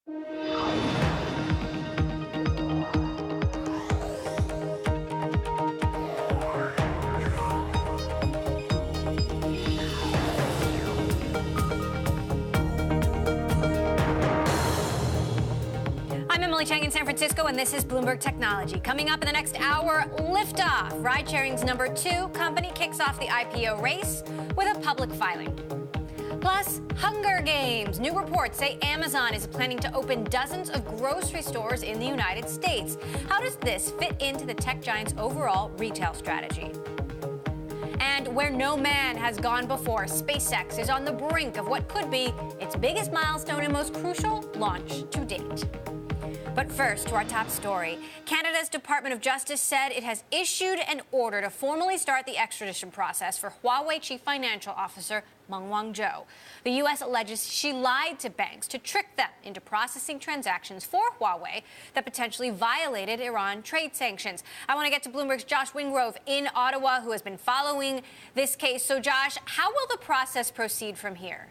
I'm Emily Chang in San Francisco, and this is Bloomberg Technology. Coming up in the next hour, liftoff. Ride-sharing's number 2 company kicks off the IPO race with a public filing. Plus, Hunger Games. New reports say Amazon is planning to open dozens of grocery stores in the United States. How does this fit into the tech giant's overall retail strategy? And where no man has gone before, SpaceX is on the brink of what could be its biggest milestone and most crucial launch to date. But first, to our top story. Canada's Department of Justice said it has issued an order to formally start the extradition process for Huawei Chief Financial Officer Meng Wanzhou. The U.S. alleges she lied to banks to trick them into processing transactions for Huawei that potentially violated Iran trade sanctions. I want to get to Bloomberg's Josh Wingrove in Ottawa, who has been following this case. So, Josh, how will the process proceed from here?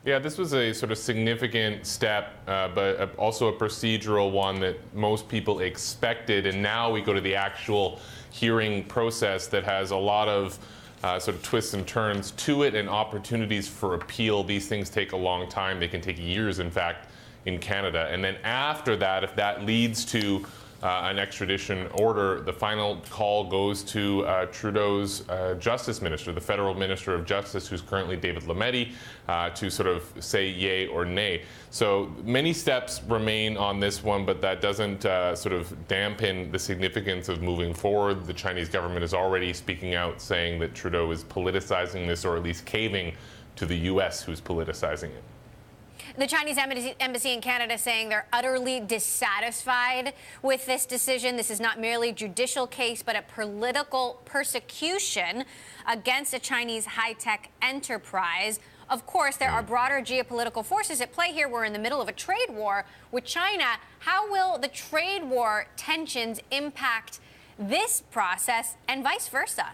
Yeah, this was a sort of significant step, but also a procedural one that most people expected. And now we go to the actual hearing process that has a lot of sort of twists and turns to it and opportunities for appeal. These things take a long time. They can take years, in fact, in Canada. And then after that, if that leads to an extradition order, the final call goes to Trudeau's Justice Minister, the Federal Minister of Justice, who's currently David Lametti, to sort of say yay or nay. So many steps remain on this one, but that doesn't sort of dampen the significance of moving forward. The Chinese government is already speaking out, saying that Trudeau is politicizing this, or at least caving to the U.S., who's politicizing it. The Chinese embassy in Canada saying they're utterly dissatisfied with this decision. This is not merely a judicial case, but a political persecution against a Chinese high-tech enterprise. Of course, there are broader geopolitical forces at play here. We're in the middle of a trade war with China. How will the trade war tensions impact this process and vice versa?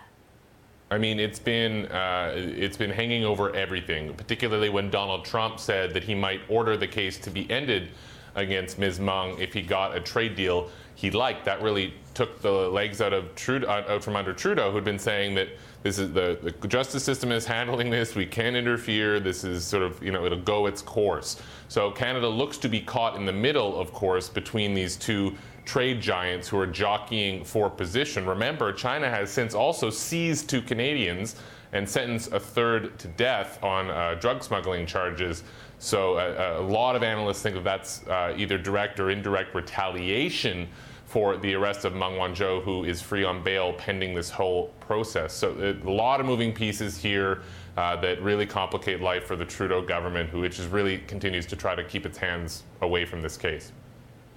I mean, it's been hanging over everything, particularly when Donald Trump said that he might order the case to be ended against Ms. Meng if he got a trade deal he liked. That really took the legs out of out from under Trudeau, who'd been saying that this is the justice system is handling this. We can't interfere. This is sort of, it'll go its course. So Canada looks to be caught in the middle, of course, between these two trade giants who are jockeying for position. Remember, China has since also seized 2 Canadians and sentenced a third to death on drug smuggling charges. So a lot of analysts think that that's either direct or indirect retaliation for the arrest of Meng Wanzhou, who is free on bail pending this whole process. So a lot of moving pieces here that really complicate life for the Trudeau government, which really continues to try to keep its hands away from this case.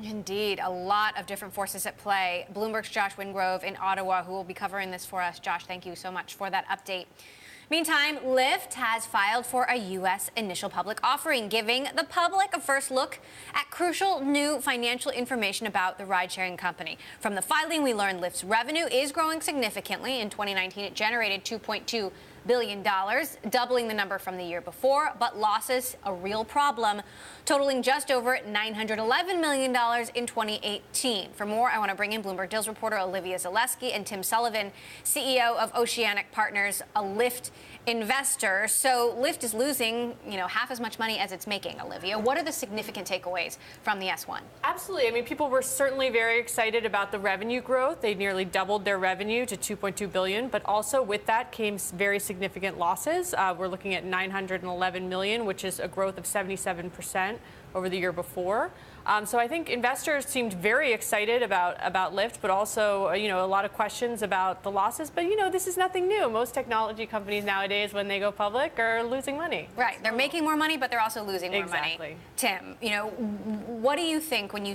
Indeed, a lot of different forces at play. Bloomberg's Josh Wingrove in Ottawa, who will be covering this for us. Josh, thank you so much for that update. Meantime, Lyft has filed for a U.S. initial public offering, giving the public a first look at crucial new financial information about the ride-sharing company. From the filing, we learned Lyft's revenue is growing significantly. In 2019, it generated $2.2 billion, doubling the number from the year before, but losses a real problem, totaling just over $911 million in 2018. For more, I want to bring in Bloomberg Deals reporter Olivia Zaleski and Tim Sullivan, CEO of Oceanic Partners, a Lyft investor. So Lyft is losing, half as much money as it's making. Olivia, what are the significant takeaways from the S1? Absolutely. I mean, people were certainly very excited about the revenue growth. They nearly doubled their revenue to $2.2 billion, but also with that came very significant losses. We're looking at $911 million, which is a growth of 77% over the year before. So I think investors seemed very excited about Lyft, but also, a lot of questions about the losses. But, this is nothing new. Most technology companies nowadays, when they go public, are losing money. Right. They're making more money, but they're also losing more money. Exactly. Tim, what do you think when you,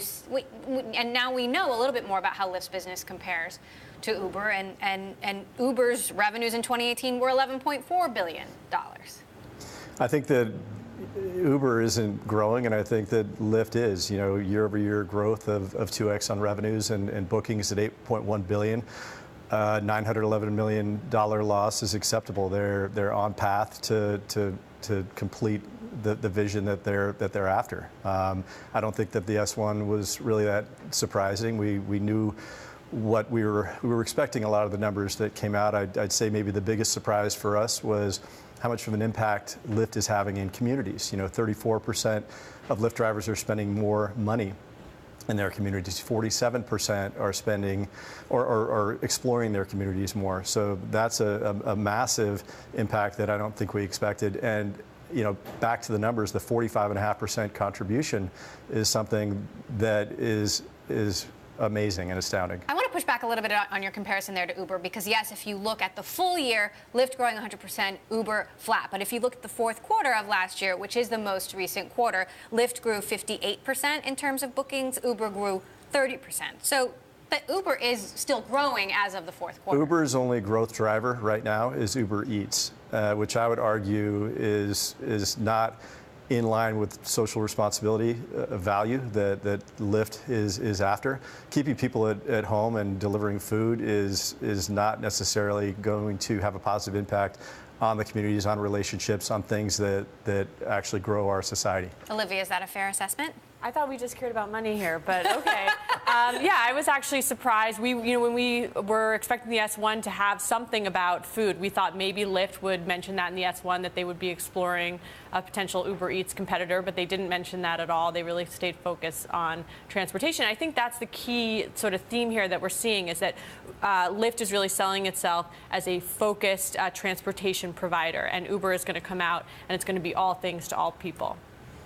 and now we know a little bit more about how Lyft's business compares to Uber, and Uber's revenues in 2018 were $11.4 billion. I think that Uber isn't growing, and I think that Lyft is. Year-over-year growth of 2x on revenues and bookings at $8.1 billion. $911 million loss is acceptable. They're on path to complete the vision that they're after. I don't think that the S1 was really that surprising. We knew what we were expecting. A lot of the numbers that came out. I'd say maybe the biggest surprise for us was how much of an impact Lyft is having in communities. 34% of Lyft drivers are spending more money in their communities. 47% are spending or exploring their communities more. So that's a massive impact that I don't think we expected. And back to the numbers, the 45.5% contribution is something that is amazing and astounding. I want to push back a little bit on your comparison there to Uber, because yes, if you look at the full year, Lyft growing 100%, Uber flat. But if you look at the fourth quarter of last year, which is the most recent quarter, Lyft grew 58% in terms of bookings, Uber grew 30%. So but Uber is still growing as of the fourth quarter. Uber's only growth driver right now is Uber Eats, which I would argue is not in line with social responsibility value that Lyft is after. Keeping people at home and delivering food is not necessarily going to have a positive impact on the communities, on relationships, on things that actually grow our society. Olivia, is that a fair assessment? I thought we just cared about money here, but okay. Yeah, I was actually surprised. When we were expecting the S1 to have something about food, we thought maybe Lyft would mention that in the S1, that they would be exploring a potential Uber Eats competitor, but they didn't mention that at all. They really stayed focused on transportation. I think that's the key sort of theme here that we're seeing, is that Lyft is really selling itself as a focused transportation provider, and Uber is going to come out and it's going to be all things to all people.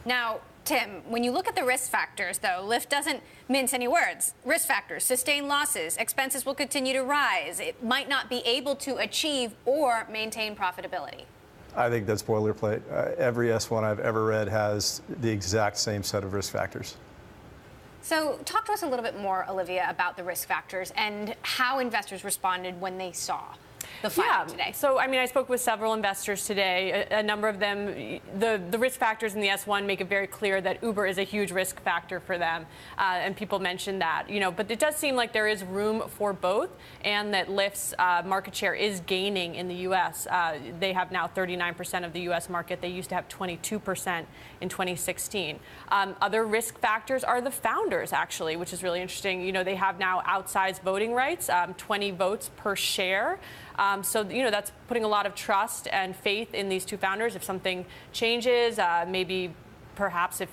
Now, Tim, when you look at the risk factors, though, Lyft doesn't mince any words. Risk factors: sustained losses, expenses will continue to rise, it might not be able to achieve or maintain profitability. I think that's boilerplate. Every S1 I've ever read has the exact same set of risk factors. So talk to us a little bit more, Olivia, about the risk factors and how investors responded when they saw the filing today. So, I spoke with several investors today. A number of them, the risk factors in the S1 make it very clear that Uber is a huge risk factor for them. And people mentioned that, but it does seem like there is room for both, and that Lyft's market share is gaining in the U.S. They have now 39% of the U.S. market. They used to have 22% in 2016. Other risk factors are the founders, actually, which is really interesting. They have now outsized voting rights, 20 votes per share. So, that's putting a lot of trust and faith in these two founders. If something changes, maybe perhaps if,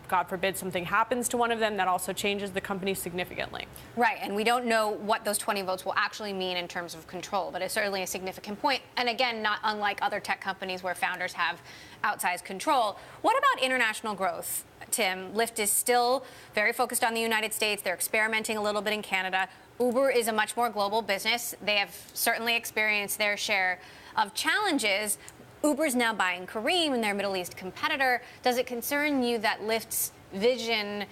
God forbid, something happens to one of them, that also changes the company significantly. Right, and we don't know what those 20 votes will actually mean in terms of control, but it's certainly a significant point. And again, not unlike other tech companies where founders have outsized control. What about international growth, Tim? Lyft is still very focused on the United States. They're experimenting a little bit in Canada. Uber is a much more global business. They have certainly experienced their share of challenges. Uber's now buying Careem and their Middle East competitor. Does it concern you that Lyft's vision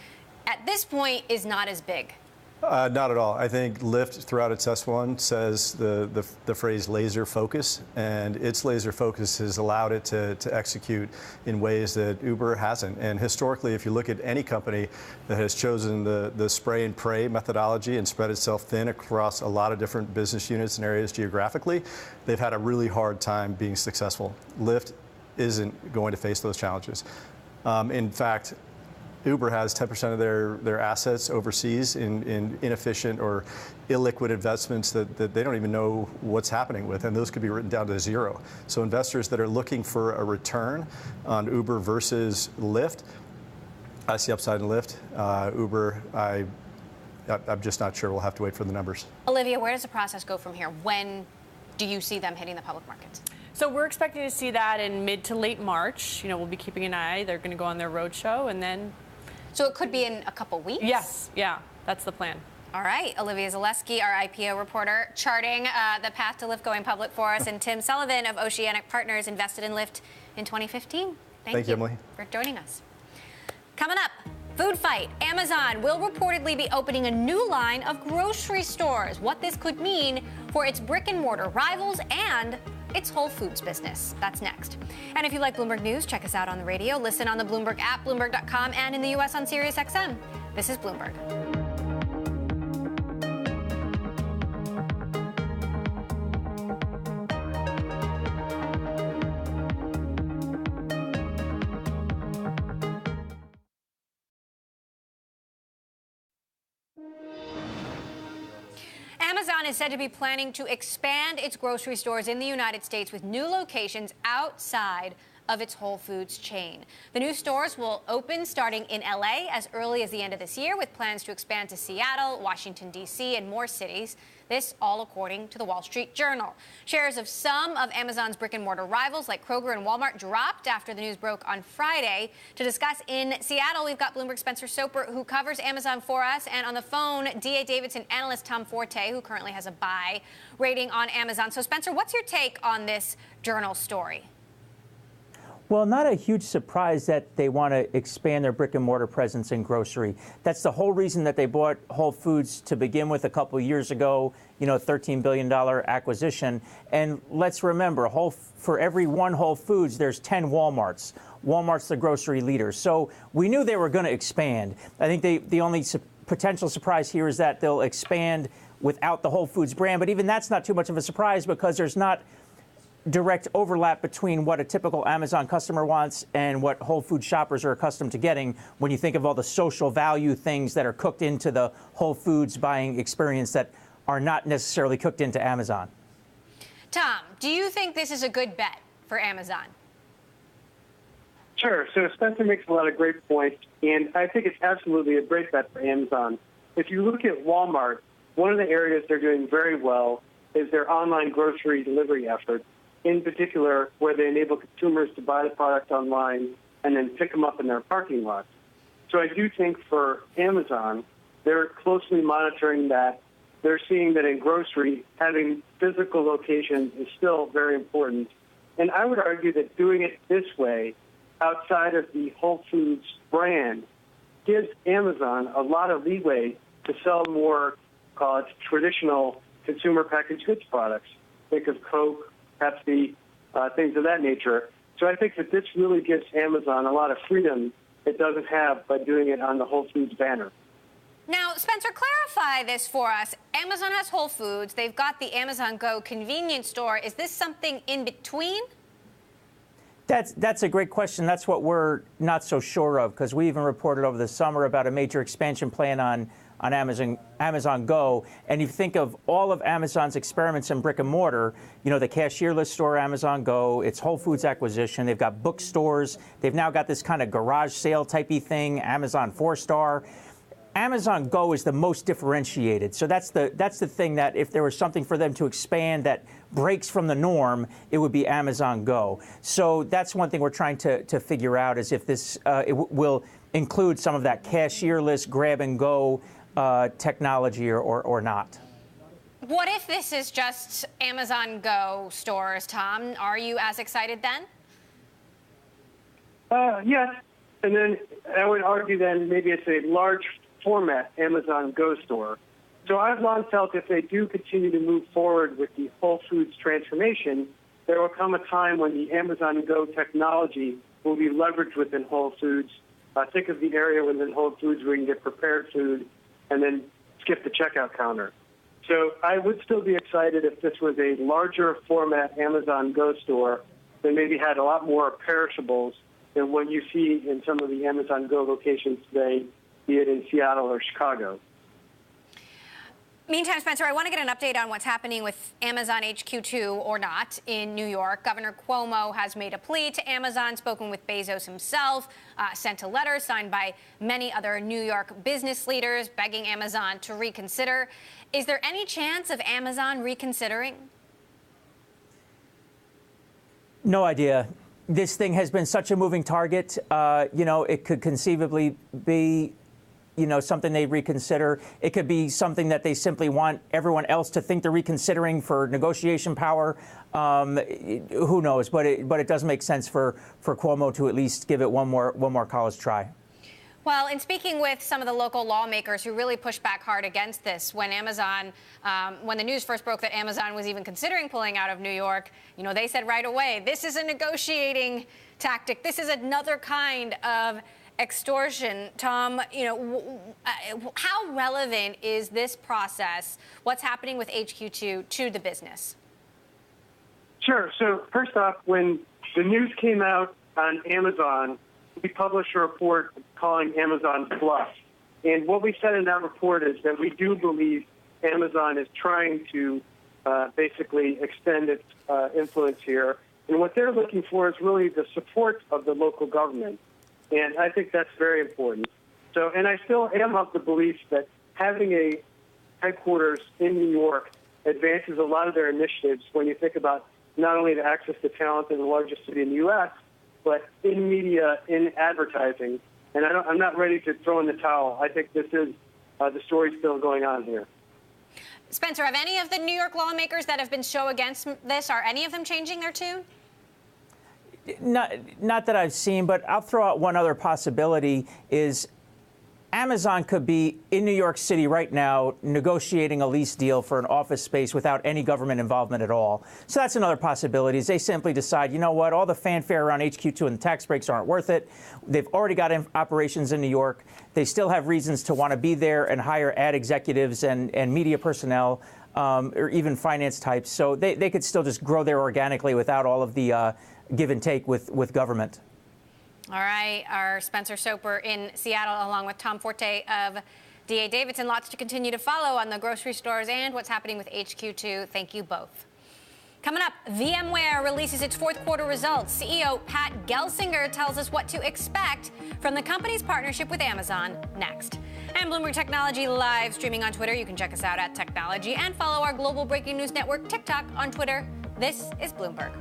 at this point is not as big? Not at all. I think Lyft, throughout its S1, says the phrase laser focus, and its laser focus has allowed it to execute in ways that Uber hasn't. And historically, if you look at any company that has chosen the spray and pray methodology and spread itself thin across a lot of different business units and areas geographically, they've had a really hard time being successful. Lyft isn't going to face those challenges. In fact, Uber has 10% of their assets overseas in inefficient or illiquid investments that they don't even know what's happening with, and those could be written down to zero. So investors that are looking for a return on Uber versus Lyft, I see upside in Lyft. Uber, I'm just not sure. We'll have to wait for the numbers. Olivia, where does the process go from here? When do you see them hitting the public markets? So we're expecting to see that in mid to late March. We'll be keeping an eye. They're going to go on their roadshow, and then... So it could be in a couple weeks? Yes, yeah, that's the plan. All right, Olivia Zaleski, our IPO reporter, charting the path to Lyft going public for us, and Tim Sullivan of Oceanic Partners invested in Lyft in 2015. Thank you, Emily, for joining us. Coming up, food fight. Amazon will reportedly be opening a new line of grocery stores. What this could mean for its brick and mortar rivals and its Whole Foods business. That's next. And if you like Bloomberg News, check us out on the radio. Listen on the Bloomberg app, Bloomberg.com, and in the U.S. on SiriusXM. This is Bloomberg. Amazon is said to be planning to expand its grocery stores in the United States with new locations outside of its Whole Foods chain. The new stores will open starting in LA as early as the end of this year, with plans to expand to Seattle, Washington, D.C., and more cities. This all according to the Wall Street Journal. Shares of some of Amazon's brick-and-mortar rivals like Kroger and Walmart dropped after the news broke on Friday. To discuss in Seattle, we've got Bloomberg's Spencer Soper, who covers Amazon for us, and on the phone, D.A. Davidson analyst Tom Forte, who currently has a buy rating on Amazon. So, Spencer, what's your take on this Journal story? Well, not a huge surprise that they want to expand their brick and mortar presence in grocery. That's the whole reason that they bought Whole Foods to begin with a couple of years ago, $13 billion acquisition. And let's remember, for every one Whole Foods, there's 10 Walmarts. Walmart's the grocery leader. So we knew they were going to expand. I think the only potential surprise here is that they'll expand without the Whole Foods brand. But even that's not too much of a surprise because there's not direct overlap between what a typical Amazon customer wants and what Whole Foods shoppers are accustomed to getting when you think of all the social value things that are cooked into the Whole Foods buying experience that are not necessarily cooked into Amazon. Tom, do you think this is a good bet for Amazon? Sure. So Spencer makes a lot of great points, and I think it's absolutely a great bet for Amazon. If you look at Walmart, one of the areas they're doing very well is their online grocery delivery efforts. In particular, where they enable consumers to buy the product online and then pick them up in their parking lot. So I do think for Amazon, they're closely monitoring that. They're seeing that in grocery, having physical locations is still very important. And I would argue that doing it this way, outside of the Whole Foods brand, gives Amazon a lot of leeway to sell more, call it traditional consumer packaged goods products. Think of Coke, Pepsi, things of that nature. So I think that this really gives Amazon a lot of freedom it doesn't have by doing it on the Whole Foods banner. Now, Spencer, clarify this for us. Amazon has Whole Foods. They've got the Amazon Go convenience store. Is this something in between? That's a great question. That's what we're not so sure of, because we even reported over the summer about a major expansion plan on Amazon Go. And you think of all of Amazon's experiments in brick and mortar, the cashierless store, Amazon Go, its Whole Foods acquisition. They've got bookstores. They've now got this kind of garage sale typey thing, Amazon 4-star. Amazon Go is the most differentiated. So that's the thing that if there was something for them to expand that breaks from the norm, it would be Amazon Go. So that's one thing we're trying to figure out is if this will include some of that cashierless grab and go technology or not. What if this is just Amazon Go stores, Tom? Are you as excited then? Yes. And then I would argue then maybe it's a large format Amazon Go store. So I've long felt if they do continue to move forward with the Whole Foods transformation, there will come a time when the Amazon Go technology will be leveraged within Whole Foods. Think of the area within Whole Foods where you can get prepared food and then skip the checkout counter. So I would still be excited if this was a larger format Amazon Go store that maybe had a lot more perishables than what you see in some of the Amazon Go locations today, be it in Seattle or Chicago. Meantime, Spencer, I want to get an update on what's happening with Amazon HQ2 or not in New York. Governor Cuomo has made a plea to Amazon, spoken with Bezos himself, sent a letter signed by many other New York business leaders begging Amazon to reconsider. Is there any chance of Amazon reconsidering? No idea. This thing has been such a moving target. It could conceivably be something they reconsider. It could be something that they simply want everyone else to think they're reconsidering for negotiation power. Who knows? But it does make sense for Cuomo to at least give it one more college try. Well, in speaking with some of the local lawmakers who really pushed back hard against this, when the news first broke that Amazon was even considering pulling out of New York, they said right away, this is a negotiating tactic. This is another kind of extortion. Tom, how relevant is this process, what's happening with HQ2, to the business? Sure. So first off, when the news came out on Amazon, we published a report calling Amazon bluff. And what we said in that report is that we do believe Amazon is trying to basically extend its influence here. And what they're looking for is really the support of the local government. And I think that's very important. So, and I still am of the belief that having a headquarters in New York advances a lot of their initiatives when you think about not only the access to talent in the largest city in the U.S., but in media, in advertising. And I'm not ready to throw in the towel. I think this is the story still going on here. Spencer, have any of the New York lawmakers that have been so against this, are any of them changing their tune? Not that I've seen, but I'll throw out one other possibility is Amazon could be in New York City right now negotiating a lease deal for an office space without any government involvement at all. So that's another possibility is they simply decide, you know what, all the fanfare around HQ2 and the tax breaks aren't worth it. They've already got operations in New York. They still have reasons to want to be there and hire ad executives and media personnel or even finance types. So they could still just grow there organically without all of the give and take with government. All right, our Spencer Soper in Seattle, along with Tom Forte of D.A. Davidson. Lots to continue to follow on the grocery stores and what's happening with HQ2. Thank you both. Coming up, VMware releases its fourth quarter results. CEO Pat Gelsinger tells us what to expect from the company's partnership with Amazon next. And Bloomberg Technology live streaming on Twitter. You can check us out at Technology and follow our global breaking news network, TikTok, on Twitter. This is Bloomberg.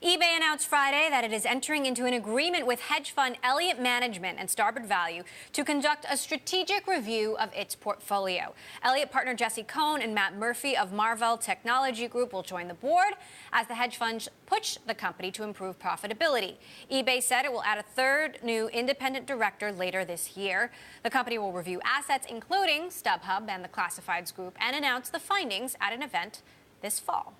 eBay announced Friday that it is entering into an agreement with hedge fund Elliott Management and Starboard Value to conduct a strategic review of its portfolio. Elliott partner Jesse Cohn and Matt Murphy of Marvell Technology Group will join the board as the hedge funds push the company to improve profitability. eBay said it will add a third new independent director later this year. The company will review assets including StubHub and the Classifieds Group and announce the findings at an event this fall.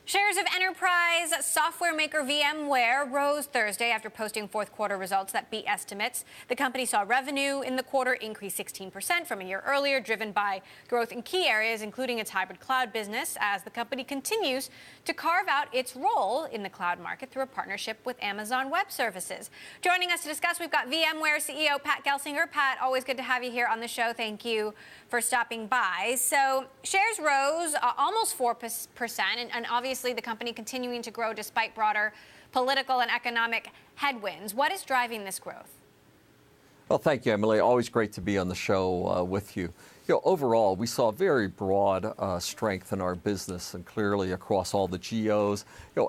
Shares of enterprise software maker VMware rose Thursday after posting fourth quarter results that beat estimates. The company saw revenue in the quarter increase 16% from a year earlier, driven by growth in key areas, including its hybrid cloud business, as the company continues to carve out its role in the cloud market through a partnership with Amazon Web Services. Joining us to discuss, we've got VMware CEO Pat Gelsinger. Pat, always good to have you here on the show. Thank you for stopping by. So shares rose almost 4%, and obviously the company continuing to grow despite broader political and economic headwinds. What is driving this growth? Well, thank you, Emily. Always great to be on the show with you. Overall, we saw very broad strength in our business and clearly across all the geos.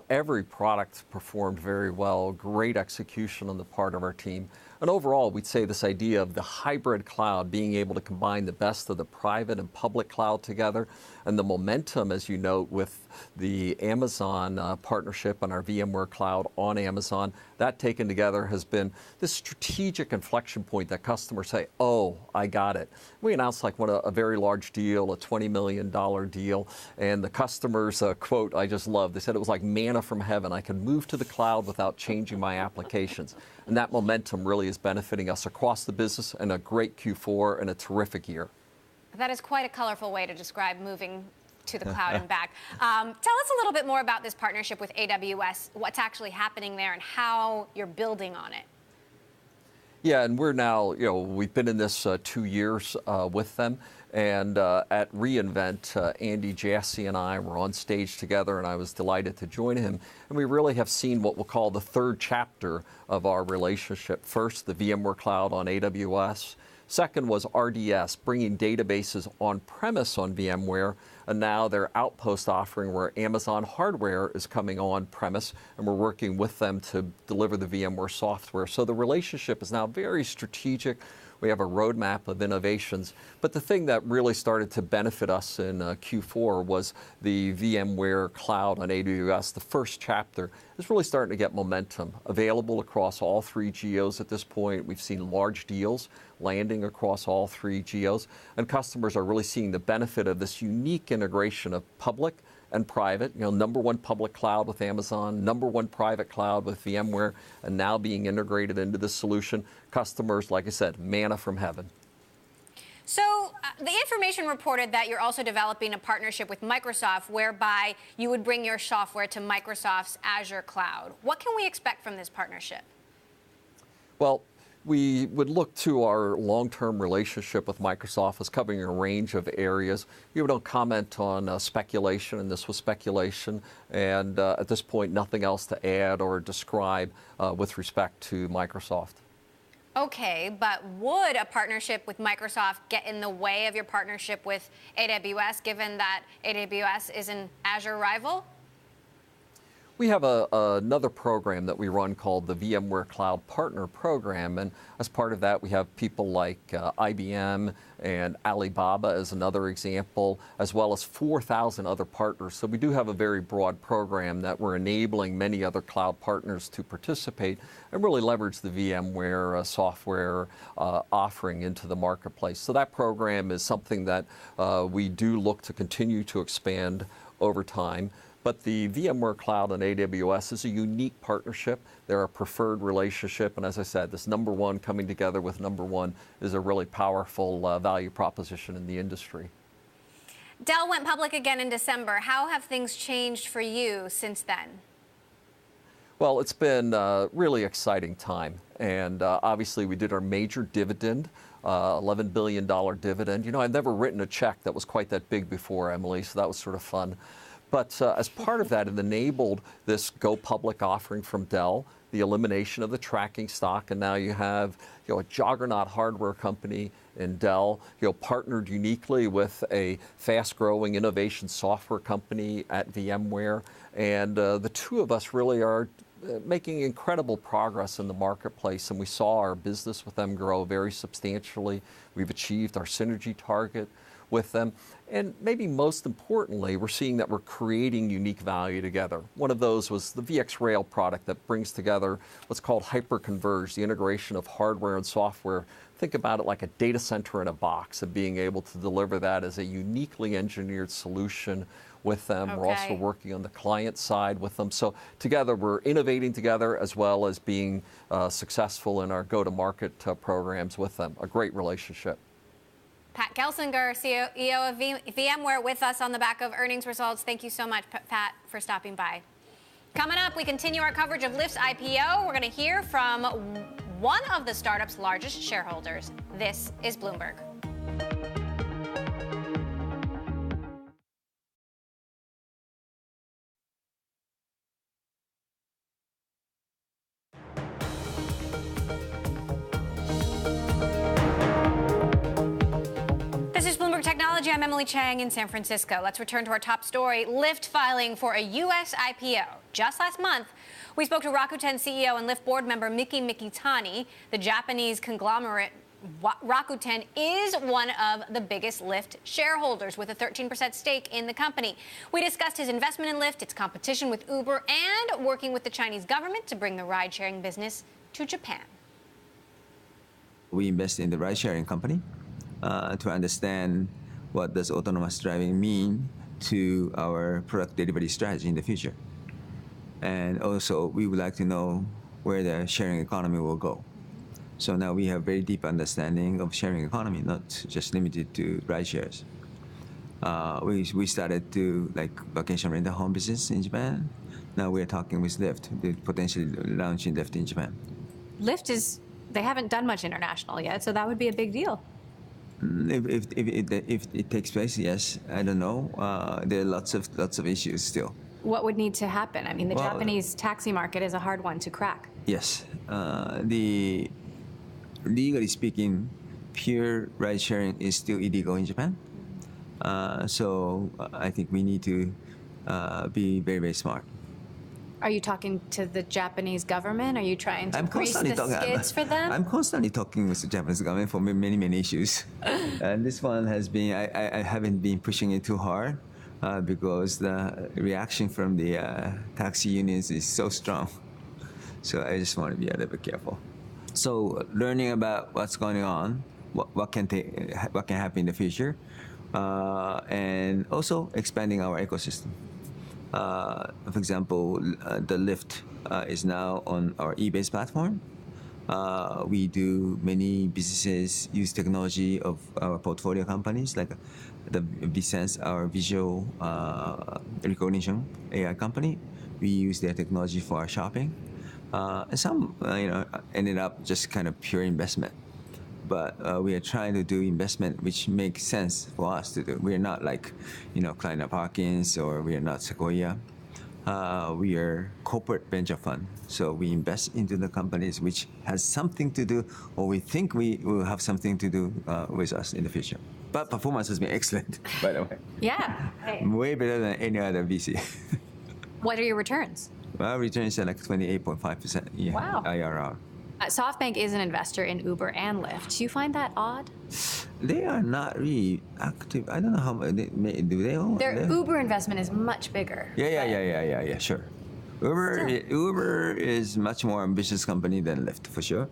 Every product performed very well, great execution on the part of our team. And overall, we'd say this idea of the hybrid cloud, being able to combine the best of the private and public cloud together, and the momentum, as you note, with the Amazon partnership on our VMware Cloud on Amazon, that taken together has been this strategic inflection point that customers say, oh, I got it. We announced a very large deal, a $20 million deal, and the customers, quote, I just love, they said it was like manna from heaven. I could move to the cloud without changing my applications. And that momentum really is benefiting us across the business, and a great Q4 and a terrific year. That is quite a colorful way to describe moving to the cloud and back. Tell us a little bit more about this partnership with AWS, what's actually happening there and how you're building on it. Yeah, and we're now, we've been in this 2 years with them. And at reInvent, Andy Jassy and I were on stage together, and I was delighted to join him. And we really have seen what we'll call the third chapter of our relationship. First, the VMware Cloud on AWS. Second was RDS, bringing databases on-premise on VMware, and now their Outpost offering where Amazon hardware is coming on-premise, and we're working with them to deliver the VMware software. So the relationship is now very strategic. We have a roadmap of innovations. But the thing that really started to benefit us in Q4 was the VMware Cloud on AWS. The first chapter is really starting to get momentum, available across all three geos at this point. We've seen large deals landing across all three geos, and customers are really seeing the benefit of this unique integration of public and private. Number one public cloud with Amazon, number one private cloud with VMware, and now being integrated into this solution. Customers, like I said, manna from heaven. So the information reported that you're also developing a partnership with Microsoft whereby you would bring your software to Microsoft's Azure cloud. What can we expect from this partnership? Well, we would look to our long-term relationship with Microsoft as covering a range of areas. We don't comment on speculation, and this was speculation, and at this point, nothing else to add or describe with respect to Microsoft. Okay, but would a partnership with Microsoft get in the way of your partnership with AWS, given that AWS is an Azure rival? We have another program that we run called the VMware Cloud Partner Program, and as part of that, we have people like IBM and Alibaba as another example, as well as 4,000 other partners. So we do have a very broad program that we're enabling many other cloud partners to participate and really leverage the VMware software offering into the marketplace. So that program is something that we do look to continue to expand over time. But the VMware Cloud and AWS is a unique partnership. They're a preferred relationship. And as I said, this number one coming together with number one is a really powerful value proposition in the industry. Dell went public again in December. How have things changed for you since then? Well, it's been a really exciting time. And obviously, we did our major dividend, $11 billion dividend. I've never written a check that was quite that big before, Emily, so that was sort of fun. But as part of that, it enabled this go public offering from Dell, the elimination of the tracking stock, and now you have a juggernaut hardware company in Dell, partnered uniquely with a fast-growing innovation software company at VMware, and the two of us really are making incredible progress in the marketplace, and we saw our business with them grow very substantially. We've achieved our synergy target with them. And maybe most importantly, we're seeing that we're creating unique value together. One of those was the VxRail product that brings together what's called hyperconverged, the integration of hardware and software. Think about it like a data center in a box and being able to deliver that as a uniquely engineered solution with them. Okay. We're also working on the client side with them. So together, we're innovating together as well as being successful in our go-to-market programs with them. A great relationship. Pat Gelsinger, CEO of VMware, with us on the back of earnings results. Thank you so much, Pat, for stopping by. Coming up, we continue our coverage of Lyft's IPO. We're going to hear from one of the startup's largest shareholders. This is Bloomberg. I'm Emily Chang in San Francisco. Let's return to our top story, Lyft filing for a U.S. IPO. Just last month, we spoke to Rakuten CEO and Lyft board member Miki Mikitani. The Japanese conglomerate Rakuten is one of the biggest Lyft shareholders with a 13% stake in the company. We discussed his investment in Lyft, its competition with Uber, and working with the Chinese government to bring the ride-sharing business to Japan. We invest in the ride-sharing company to understand what does autonomous driving mean to our product delivery strategy in the future. And also, we would like to know where the sharing economy will go. So now we have very deep understanding of sharing economy, not just limited to ride shares. We started to vacation rental home business in Japan. Now we're talking with Lyft, potentially launching Lyft in Japan. Lyft they haven't done much international yet, so that would be a big deal. If it takes place, yes. I don't know. There are lots of issues still. What would need to happen? I mean, the Japanese taxi market is a hard one to crack. Yes. Legally speaking, pure ride sharing is still illegal in Japan. So I think we need to be very, very smart. Are you talking to the Japanese government? Are you trying to grease the skids for them? I'm constantly talking with the Japanese government for many, many issues. And this one has been, I haven't been pushing it too hard because the reaction from the taxi unions is so strong. So I just want to be a little bit careful. So learning about what's going on, what can happen in the future, and also expanding our ecosystem. For example, the Lyft is now on our eBay platform. We do many businesses use technology of our portfolio companies, like the Visense, our visual recognition AI company. We use their technology for our shopping. And some, ended up just kind of pure investment. But we are trying to do investment which makes sense for us to do. We are not like, Kleiner Perkins, or we are not Sequoia. We are corporate venture fund, so we invest into the companies which has something to do, or we think we will have something to do with us in the future. But performance has been excellent, by the way. Yeah. Way better than any other VC. What are your returns? Well, returns are like 28.5% Wow. IRR. SoftBank is an investor in Uber and Lyft. Do you find that odd? They are not really active. I don't know how much do they own. Their Uber investment is much bigger. Yeah, sure. Uber is much more ambitious company than Lyft, for sure.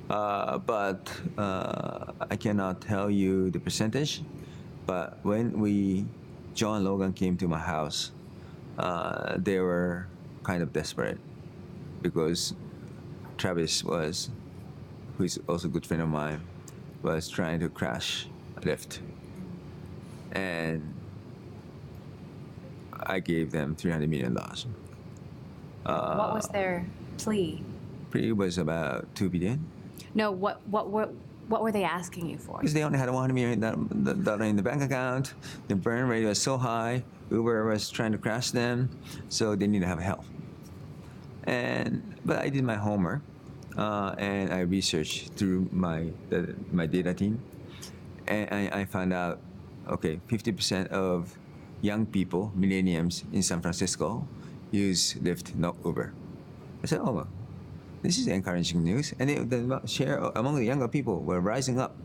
But I cannot tell you the percentage. But when John Logan came to my house, they were kind of desperate because Travis who is also a good friend of mine, was trying to crash Lyft. And I gave them $300 million. What was their plea? Plea was about $2 billion. No, what were they asking you for? Because they only had $100 million in the bank account. The burn rate was so high. Uber was trying to crash them, so they need to have help. But I did my homework, and I researched through my data team, and I found out, okay, 50% of young people, millennials in San Francisco, use Lyft, not Uber. I said, oh, this is encouraging news. And the share among the younger people were rising up,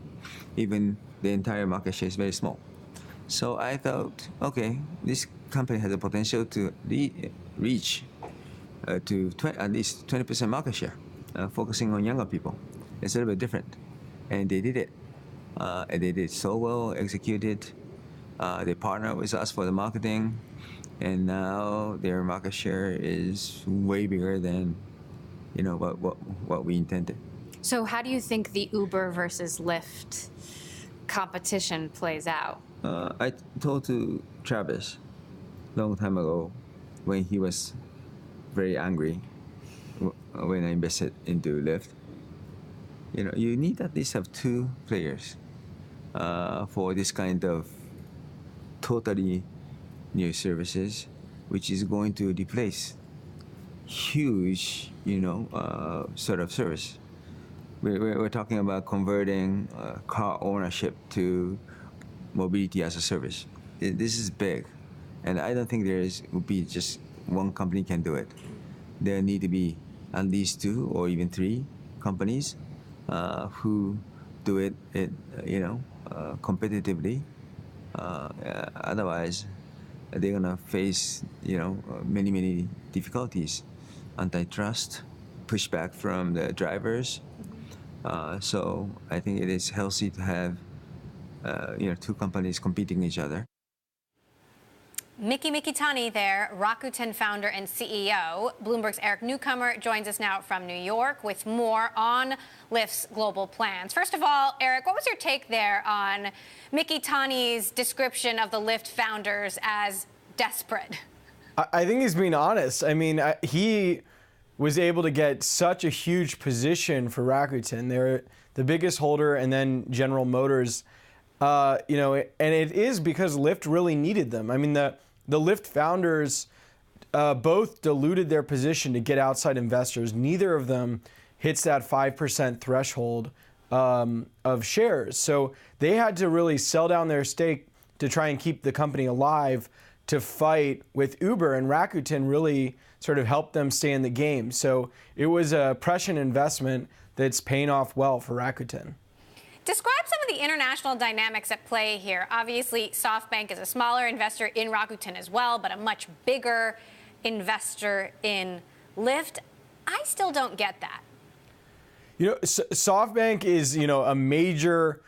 even the entire market share is very small. So I thought, okay, this company has the potential to reach to at least 20% market share, focusing on younger people. It's a little bit different. And they did it. And they did so well, executed. They partnered with us for the marketing. And now their market share is way bigger than what we intended. So how do you think the Uber versus Lyft competition plays out? I told to Travis a long time ago when he was very angry when I invested into Lyft. You need at least have two players for this kind of totally new services, which is going to replace huge, sort of service. We're talking about converting car ownership to mobility as a service. This is big, and I don't think will be just one company can do it. There need to be at least two or even three companies who do it, competitively. Otherwise, they're gonna face, many difficulties, antitrust, pushback from the drivers. So I think it is healthy to have, two companies competing each other. Miki Mikitani there, Rakuten founder and CEO. Bloomberg's Eric Newcomer joins us now from New York with more on Lyft's global plans. First of all, Eric, what was your take there on Mikitani's description of the Lyft founders as desperate? I think he's being honest. I mean, he was able to get such a huge position for Rakuten. They're the biggest holder, and then General Motors, and it is because Lyft really needed them. I mean, the Lyft founders both diluted their position to get outside investors. Neither of them hits that 5% threshold of shares. So they had to really sell down their stake to try and keep the company alive to fight with Uber, and Rakuten really sort of helped them stay in the game. So it was a prescient investment that's paying off well for Rakuten. Describe some of the international dynamics at play here. Obviously, SoftBank is a smaller investor in Rakuten as well, but a much bigger investor in Lyft. I still don't get that. SoftBank is, a major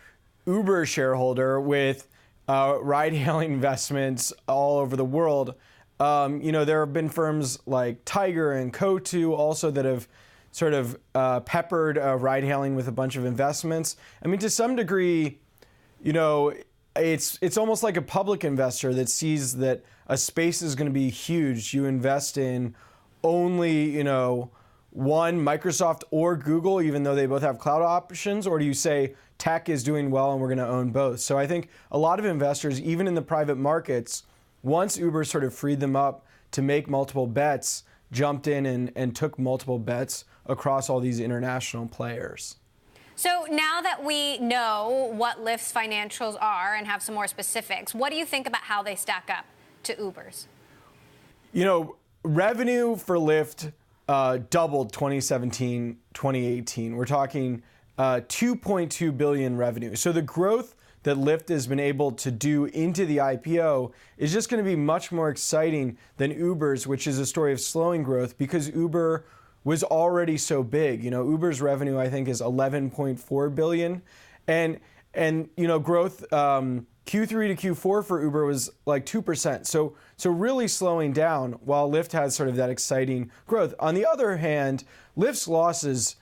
Uber shareholder with ride-hailing investments all over the world. There have been firms like Tiger and Cotu also that have sort of peppered ride-hailing with a bunch of investments. I mean, to some degree, it's almost like a public investor that sees that a space is going to be huge. You invest in only, one, Microsoft or Google, even though they both have cloud options, or do you say tech is doing well and we're going to own both? So I think a lot of investors, even in the private markets, once Uber sort of freed them up to make multiple bets, jumped in and took multiple bets across all these international players. So now that we know what Lyft's financials are and have some more specifics, what do you think about how they stack up to Uber's? Revenue for Lyft doubled 2017, 2018. We're talking 2.2 billion revenue. So the growth that Lyft has been able to do into the IPO is just going to be much more exciting than Uber's, which is a story of slowing growth because Uber was already so big. Uber's revenue, I think, is 11.4 billion. And growth Q3 to Q4 for Uber was like 2%. So really slowing down while Lyft has sort of that exciting growth. On the other hand, Lyft's losses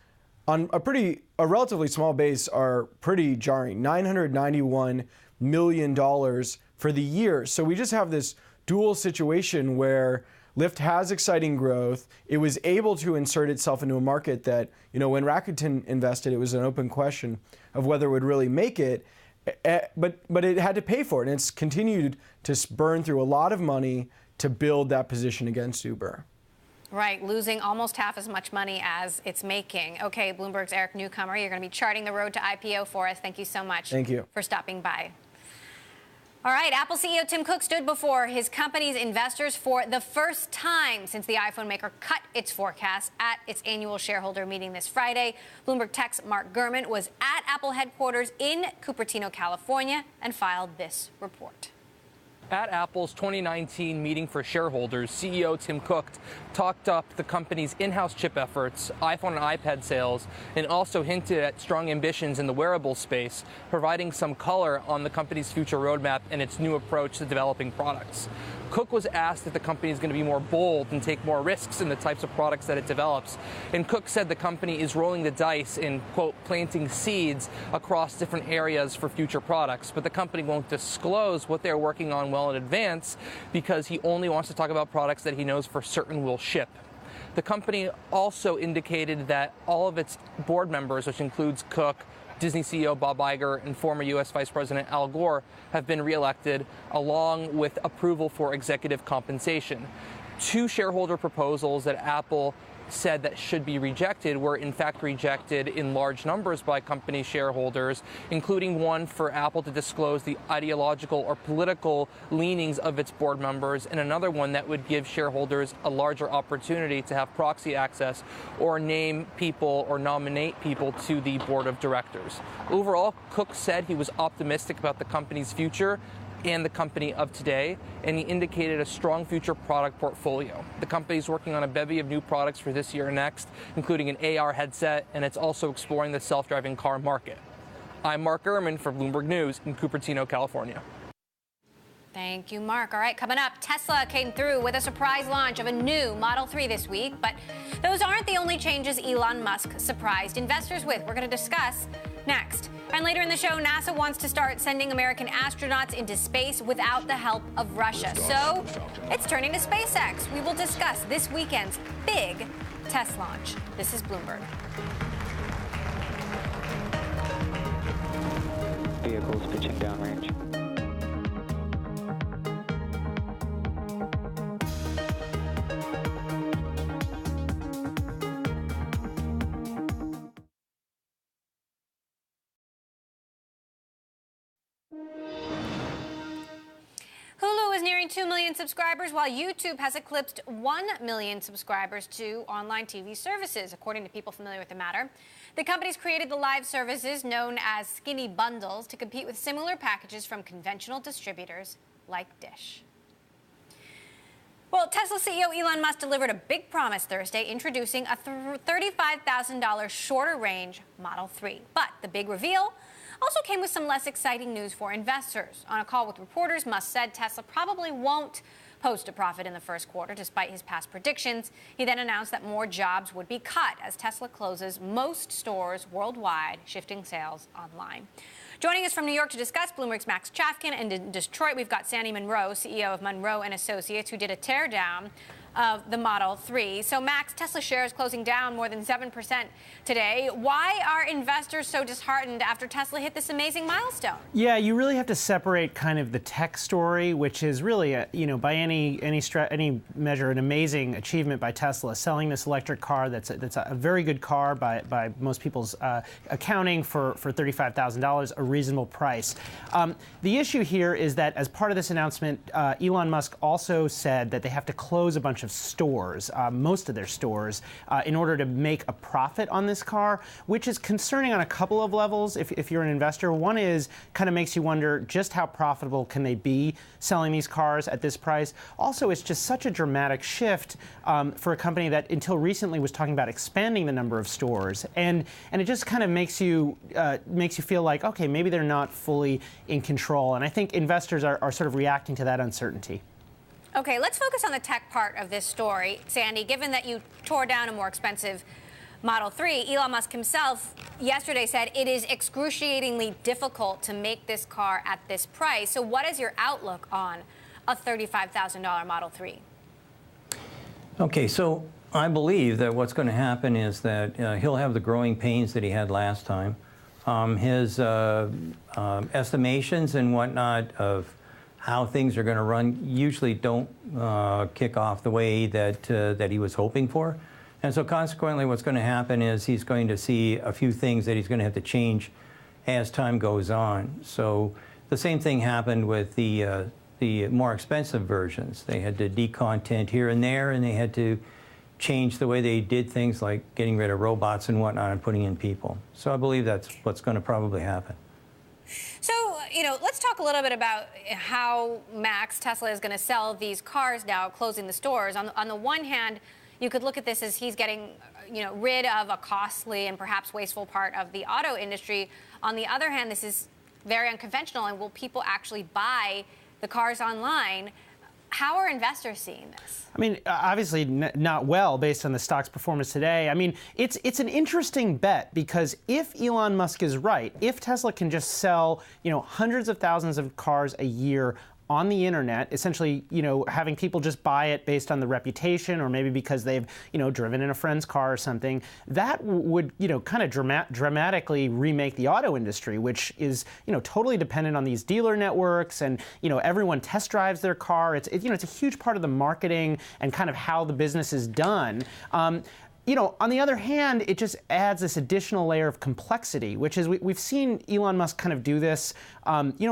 on a relatively small base are pretty jarring. $991 million for the year. So we just have this dual situation where Lyft has exciting growth. It was able to insert itself into a market that, when Rakuten invested, it was an open question of whether it would really make it. But it had to pay for it, and it's continued to burn through a lot of money to build that position against Uber. Right, losing almost half as much money as it's making. Okay, Bloomberg's Eric Newcomer, you're going to be charting the road to IPO for us. Thank you so much. Thank you for stopping by. All right, Apple CEO Tim Cook stood before his company's investors for the first time since the iPhone maker cut its forecast at its annual shareholder meeting this Friday. Bloomberg Tech's Mark Gurman was at Apple headquarters in Cupertino, California, and filed this report. At Apple's 2019 meeting for shareholders, CEO Tim Cook talked up the company's in-house chip efforts, iPhone and iPad sales, and also hinted at strong ambitions in the wearable space, providing some color on the company's future roadmap and its new approach to developing products. Cook was asked if the company is going to be more bold and take more risks in the types of products that it develops. And Cook said the company is rolling the dice in, quote, planting seeds across different areas for future products. But the company won't disclose what they're working on well in advance because he only wants to talk about products that he knows for certain will ship. The company also indicated that all of its board members, which includes Cook, Disney CEO Bob Iger, and former U.S. Vice President Al Gore, have been reelected, along with approval for executive compensation. Two shareholder proposals that Apple said that should be rejected were in fact rejected in large numbers by company shareholders, including one for Apple to disclose the ideological or political leanings of its board members, and another one that would give shareholders a larger opportunity to have proxy access or name people or nominate people to the board of directors. Overall, Cook said he was optimistic about the company's future and the company of today, and he indicated a strong future product portfolio. The company is working on a bevy of new products for this year and next, including an AR headset, and it's also exploring the self-driving car market. I'm Mark Gurman for Bloomberg News in Cupertino, California. Thank you, Mark. All right, coming up, Tesla came through with a surprise launch of a new Model 3 this week, but those aren't the only changes Elon Musk surprised investors with. We're going to discuss next. And later in the show, NASA wants to start sending American astronauts into space without the help of Russia. So it's turning to SpaceX. We will discuss this weekend's big test launch. This is Bloomberg. Vehicles pitching downrange. Hulu is nearing 2 million subscribers, while YouTube has eclipsed 1 million subscribers to online TV services, according to people familiar with the matter. The company's created the live services known as skinny bundles to compete with similar packages from conventional distributors like Dish. Well, Tesla CEO Elon Musk delivered a big promise Thursday, introducing a $35,000 shorter range Model 3. But the big reveal also came with some less exciting news for investors. On a call with reporters, Musk said Tesla probably won't post a profit in the first quarter, despite his past predictions. He then announced that more jobs would be cut as Tesla closes most stores worldwide, shifting sales online. Joining us from New York to discuss Bloomberg's Max Chafkin, and in Detroit, we've got Sandy Munro, CEO of Munro & Associates, who did a teardown of the Model 3. So, Max, Tesla shares closing down more than 7% today. Why are investors so disheartened after Tesla hit this amazing milestone? Yeah, you really have to separate kind of the tech story, which is really, by any measure, an amazing achievement by Tesla, selling this electric car that's a very good car by most people's accounting for $35,000, a reasonable price. The issue here is that as part of this announcement, Elon Musk also said that they have to close a bunch of stores, most of their stores, in order to make a profit on this car, which is concerning on a couple of levels if you're an investor. One is kind of makes you wonder just how profitable can they be selling these cars at this price. Also, it's just such a dramatic shift for a company that until recently was talking about expanding the number of stores, and it just kind of makes you feel like, okay, maybe they're not fully in control. And I think investors are sort of reacting to that uncertainty. Okay, let's focus on the tech part of this story, Sandy. Given that you tore down a more expensive Model 3, Elon Musk himself yesterday said it is excruciatingly difficult to make this car at this price. So what is your outlook on a $35,000 Model 3? Okay, so I believe that what's going to happen is that he'll have the growing pains that he had last time. His estimations and whatnot of how things are going to run usually don't kick off the way that he was hoping for. And so consequently, what's going to happen is he's going to see a few things that he's going to have to change as time goes on. So the same thing happened with the more expensive versions. They had to decontent here and there, and they had to change the way they did things, like getting rid of robots and whatnot and putting in people. So I believe that's what's going to probably happen. So, let's talk a little bit about how Tesla is going to sell these cars now, closing the stores. On the one hand, you could look at this as he's getting, rid of a costly and perhaps wasteful part of the auto industry. On the other hand, this is very unconventional, and will people actually buy the cars online? How are investors seeing this? I mean, obviously not well based on the stock's performance today. I mean, it's an interesting bet, because if Elon Musk is right, if Tesla can just sell, hundreds of thousands of cars a year on the internet, essentially, having people just buy it based on the reputation, or maybe because they've, driven in a friend's car or something, that would, kind of dramatically remake the auto industry, which is, totally dependent on these dealer networks, and, everyone test drives their car. It's a huge part of the marketing and kind of how the business is done. On the other hand, it just adds this additional layer of complexity, which is we've seen Elon Musk kind of do this,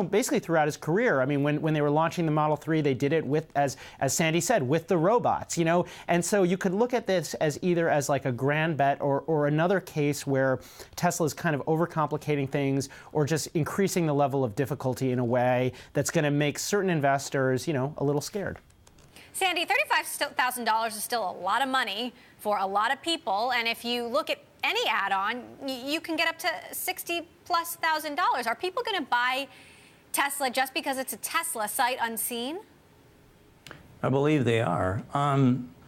basically throughout his career. I mean, when they were launching the Model 3, they did it with, as Sandy said, with the robots, And so you could look at this as either as like a grand bet or another case where Tesla is kind of overcomplicating things, or just increasing the level of difficulty in a way that's going to make certain investors, a little scared. Sandy, $35,000 is still a lot of money for a lot of people, and if you look at any add-on, you can get up to $60,000+. Are people going to buy Tesla just because it's a Tesla sight unseen? I believe they are.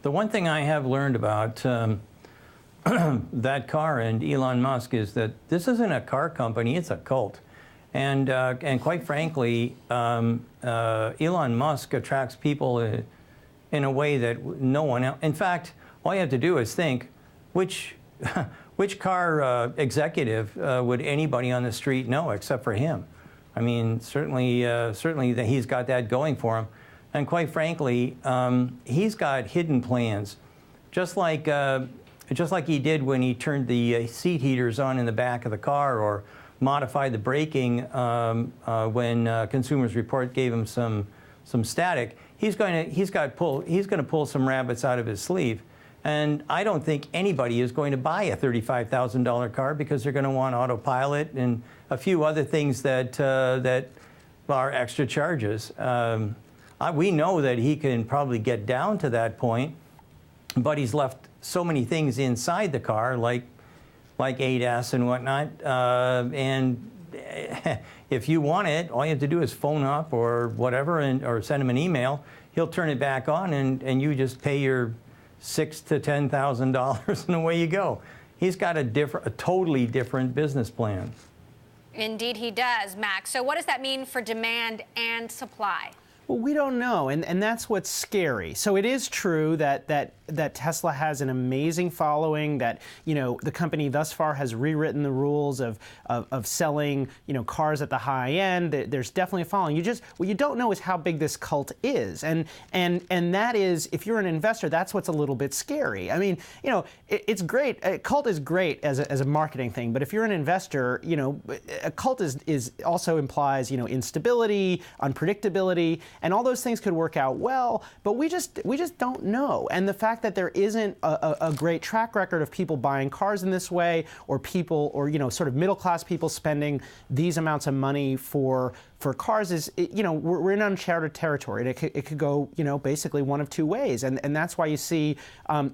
The one thing I have learned about that car and Elon Musk is that this isn't a car company; it's a cult. And quite frankly, Elon Musk attracts people in a way that no one else. In fact, all you have to do is think, which car executive would anybody on the street know except for him? I mean, certainly that he's got that going for him. And quite frankly, he's got hidden plans, just like he did when he turned the seat heaters on in the back of the car, or modified the braking when Consumers Report gave him some static. He's going to pull some rabbits out of his sleeve, and I don't think anybody is going to buy a $35,000 car, because they're going to want autopilot and a few other things that are extra charges. We know that he can probably get down to that point, but he's left so many things inside the car, like ADAS and whatnot, and if you want it, all you have to do is phone up or whatever, or send him an email. He'll turn it back on, and you just pay your $6,000 to $10,000, and away you go. He's got a totally different business plan. Indeed, he does, Max. So, what does that mean for demand and supply? Well, we don't know, and that's what's scary. So it is true that Tesla has an amazing following, that, you know, the company thus far has rewritten the rules of selling, you know, cars at the high end. There's definitely a following. What you don't know is how big this cult is, and that is, if you're an investor, that's what's a little bit scary. I mean, you know, it's great. A cult is great as a marketing thing, but if you're an investor, you know, a cult is also implies, you know, instability, unpredictability. And all those things could work out well, but we just don't know. And the fact that there isn't a great track record of people buying cars in this way, or people, or, you know, sort of middle class people spending these amounts of money for cars is, you know, we're in uncharted territory. It could go, you know, basically one of two ways, and that's why you see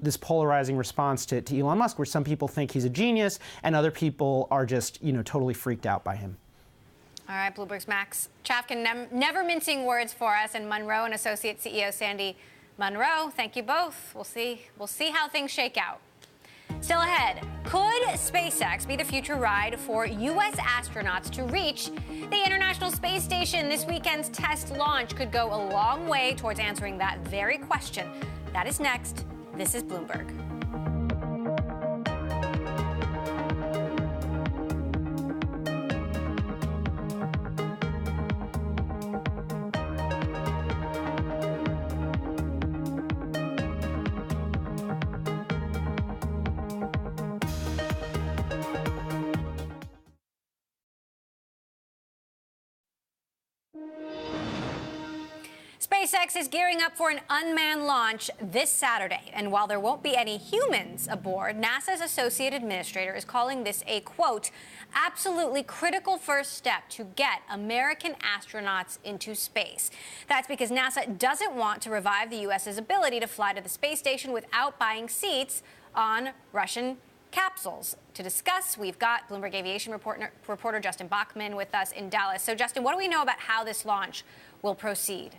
this polarizing response to Elon Musk, where some people think he's a genius and other people are just, you know, totally freaked out by him. All right, Bloomberg's Max Chafkin, never mincing words for us, and Monroe and Associate CEO Sandy Monroe. Thank you both. We'll see how things shake out. Still ahead, could SpaceX be the future ride for U.S. astronauts to reach the International Space Station? This weekend's test launch could go a long way towards answering that very question. That is next. This is Bloomberg. SpaceX is gearing up for an unmanned launch this Saturday. And while there won't be any humans aboard, NASA's associate administrator is calling this a, quote, absolutely critical first step to get American astronauts into space. That's because NASA doesn't want to revive the U.S.'s ability to fly to the space station without buying seats on Russian capsules. To discuss, we've got Bloomberg Aviation reporter Justin Bachman with us in Dallas. So, Justin, what do we know about how this launch will proceed?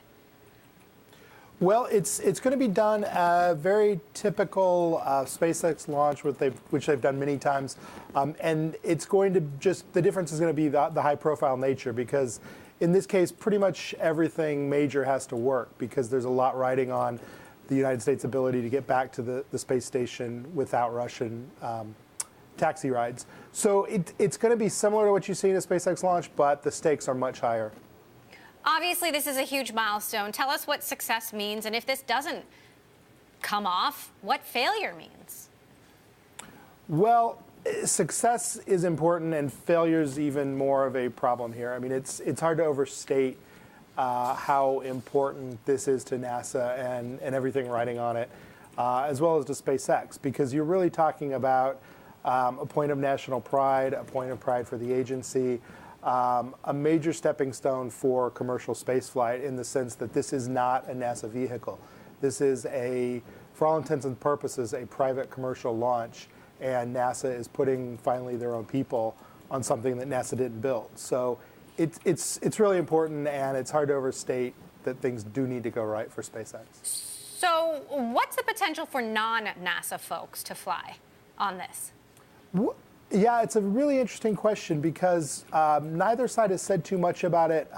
Well, it's going to be done a very typical SpaceX launch, which they've done many times, and it's going to the difference is going to be the high-profile nature, because in this case, pretty much everything major has to work, because there's a lot riding on the United States' ability to get back to the space station without Russian taxi rides. So it's going to be similar to what you see in a SpaceX launch, but the stakes are much higher. Obviously, this is a huge milestone. Tell us what success means, and if this doesn't come off, what failure means. Well, success is important, and failure is even more of a problem here. I mean, it's hard to overstate how important this is to NASA and everything riding on it, as well as to SpaceX, because you're really talking about a point of national pride, a point of pride for the agency, a major stepping stone for commercial spaceflight, in the sense that this is not a NASA vehicle. This is for all intents and purposes, a private commercial launch, and NASA is putting finally their own people on something that NASA didn't build. So it's really important, and it's hard to overstate that things do need to go right for SpaceX. So what's the potential for non-NASA folks to fly on this? Yeah, it's a really interesting question, because neither side has said too much about it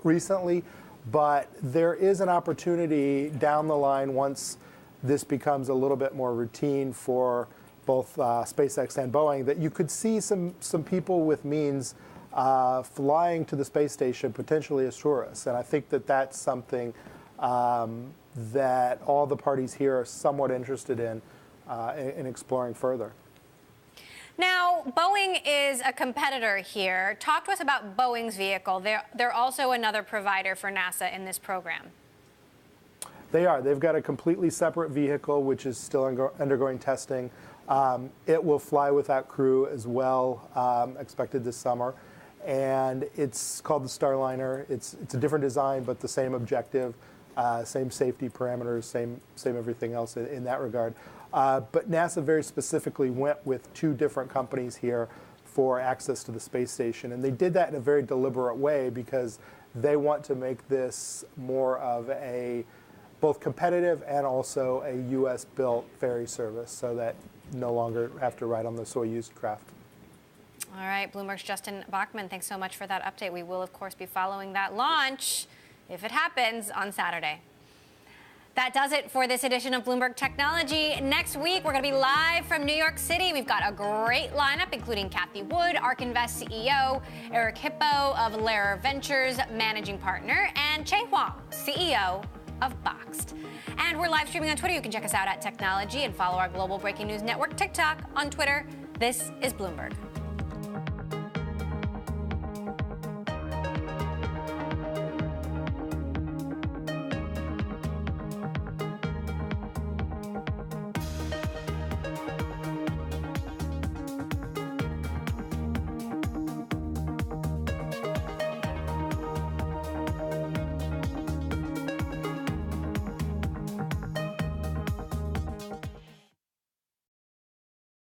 recently, but there is an opportunity down the line, once this becomes a little bit more routine for both SpaceX and Boeing, that you could see some people with means flying to the space station, potentially as tourists. And I think that's something that all the parties here are somewhat interested in exploring further. Now, Boeing is a competitor here. Talk to us about Boeing's vehicle. They're also another provider for NASA in this program. They are. They've got a completely separate vehicle, which is still undergoing testing. It will fly without crew as well, expected this summer. And it's called the Starliner. It's a different design, but the same objective, same safety parameters, same everything else in that regard. But NASA very specifically went with two different companies here for access to the space station. And they did that in a very deliberate way because they want to make this more of a both competitive and also a U.S.-built ferry service so that no longer have to ride on the Soyuz craft. All right, Bloomberg's Justin Bachman, thanks so much for that update. We will, of course, be following that launch, if it happens, on Saturday. That does it for this edition of Bloomberg Technology. Next week, we're going to be live from New York City. We've got a great lineup, including Kathy Wood, ARK Invest CEO, Eric Hippo of Lehrer Ventures, managing partner, and Che Huang, CEO of Boxed. And we're live streaming on Twitter. You can check us out at Technology and follow our global breaking news network, TikTok, on Twitter. This is Bloomberg.